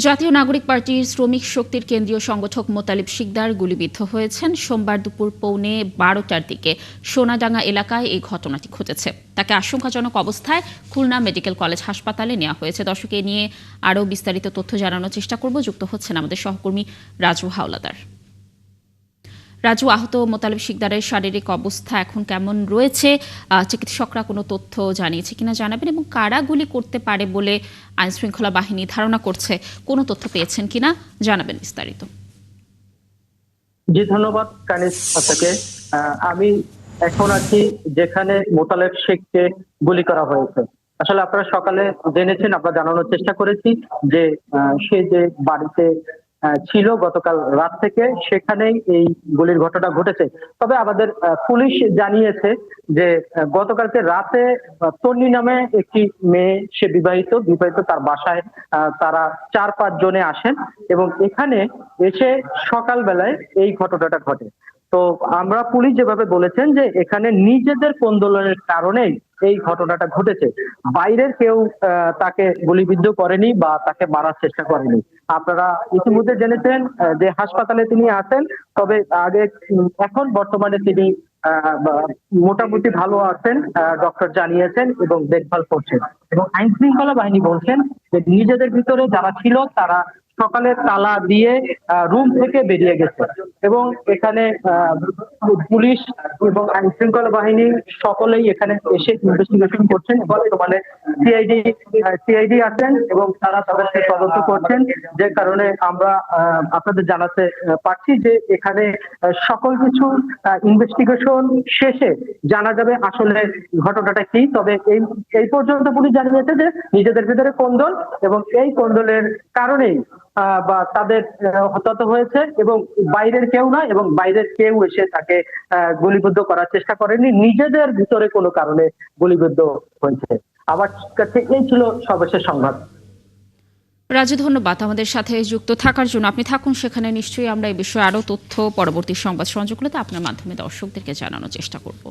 জাতীয় নাগরিক পার্টির শ্রমিক শক্তির কেন্দ্রীয় সংগঠক মোতালেব শিকদার গুলিবিদ্ধ হয়েছেন। সোমবার দুপুর 12:15টার দিকে সোনাডাঙ্গা এলাকায় এই ঘটনাটি ঘটেছে। তাকে আশঙ্কাজনক অবস্থায় খুলনা মেডিকেল কলেজ হাসপাতালে নেওয়া হয়েছে। দর্শক, এ নিয়ে আরও বিস্তারিত তথ্য জানানোর চেষ্টা করব। যুক্ত হচ্ছেন আমাদের সহকর্মী রাজু হাওলাদার। রাজু, আহত মোতালেব শিকদারের শারীরিক অবস্থা এখন কেমন রয়েছে? চিকিৎসকরা কোনো তথ্য জানিয়েছে কিনা জানাবেন, এবং কারা গুলি করতে পারে বলে আইনশৃঙ্খলা বাহিনী ধারণা করছে, কোনো তথ্য পেয়েছেন কিনা জানাবেন বিস্তারিত। জি, ধন্যবাদ কানিস আপনাকে। আমি এখন আছি যেখানে মোতালেব শেখকে গুলি করা হয়েছে। আসলে আপনারা সকালে জেনেছেন, আমরা জানানোর চেষ্টা করেছি যে সে যে বাড়িতে ছিল গতকাল রাত থেকে, সেখানেই এই গুলির ঘটনা ঘটেছে। তবে আমাদের পুলিশ জানিয়েছে যে গতকালকে রাতে তন্নি নামে একটি মেয়ে, সে বিবাহিত তার বাসায় তারা 4-5 জনে আসেন এবং এখানে এসে সকালবেলায় এই ঘটনাটা ঘটে। তো আমরা পুলিশ যেভাবে বলেছেন যে এখানে নিজেদের কোন্দলের কারণেই এই ঘটনাটা ঘটেছে, বাইরের কেউ তাকে গুলিবিদ্ধ করেনি বা তাকে মারার চেষ্টা করেনি। আপনারা ইতিমধ্যে জেনেছেন যে হাসপাতালে তিনি আছেন, তবে এখন বর্তমানে তিনি মোটামুটি ভালো আছেন, ডক্টর জানিয়েছেন, এবং দেখভাল করছেন। এবং আইন শৃঙ্খলা বাহিনী বলছেন যে নিজেদের ভিতরে যারা ছিল তারা সকালে তালা দিয়ে রুম থেকে বেরিয়ে গেছে, এবং এখানে পুলিশ এবং আইন শৃঙ্খলা বাহিনী সকলেই এখানে এসে ইনভেস্টিগেশন করছেন। বর্তমানে সিআইডি আছেন এবং তারা তাদেরকে তদন্ত করছেন, যে কারণে আমরা আপনাদের জানাতে পারছি যে এখানে সকল কিছু ইনভেস্টিগেশন শেষে জানা যাবে আসলে ঘটনাটা কি। তবে এই পর্যন্ত পুলিশ জানিয়েছে যে নিজেদের ভিতরে কোন্দল, এবং এই কোন্দলের কারণেই বা তাদের হতাহত হয়েছে, এবং বাইরের কেউ না, এবং বাইরের কেউ এসে তাকে গুলিবিদ্ধ করার চেষ্টা করেনি, নিজেদের ভিতরে কোনো কারণে গুলিবিদ্ধ হয়েছে। আমার কাছে এই ছিল সর্বশেষ সংবাদ। রাজু, ধন্যবাদ আমাদের সাথে যুক্ত থাকার জন্য। আপনি থাকুন সেখানে, নিশ্চয়ই আমরা এই বিষয়ে আরও তথ্য পরবর্তী সংবাদ সংযোগগুলোতে আপনার মাধ্যমে দর্শকদেরকে জানানোর চেষ্টা করব।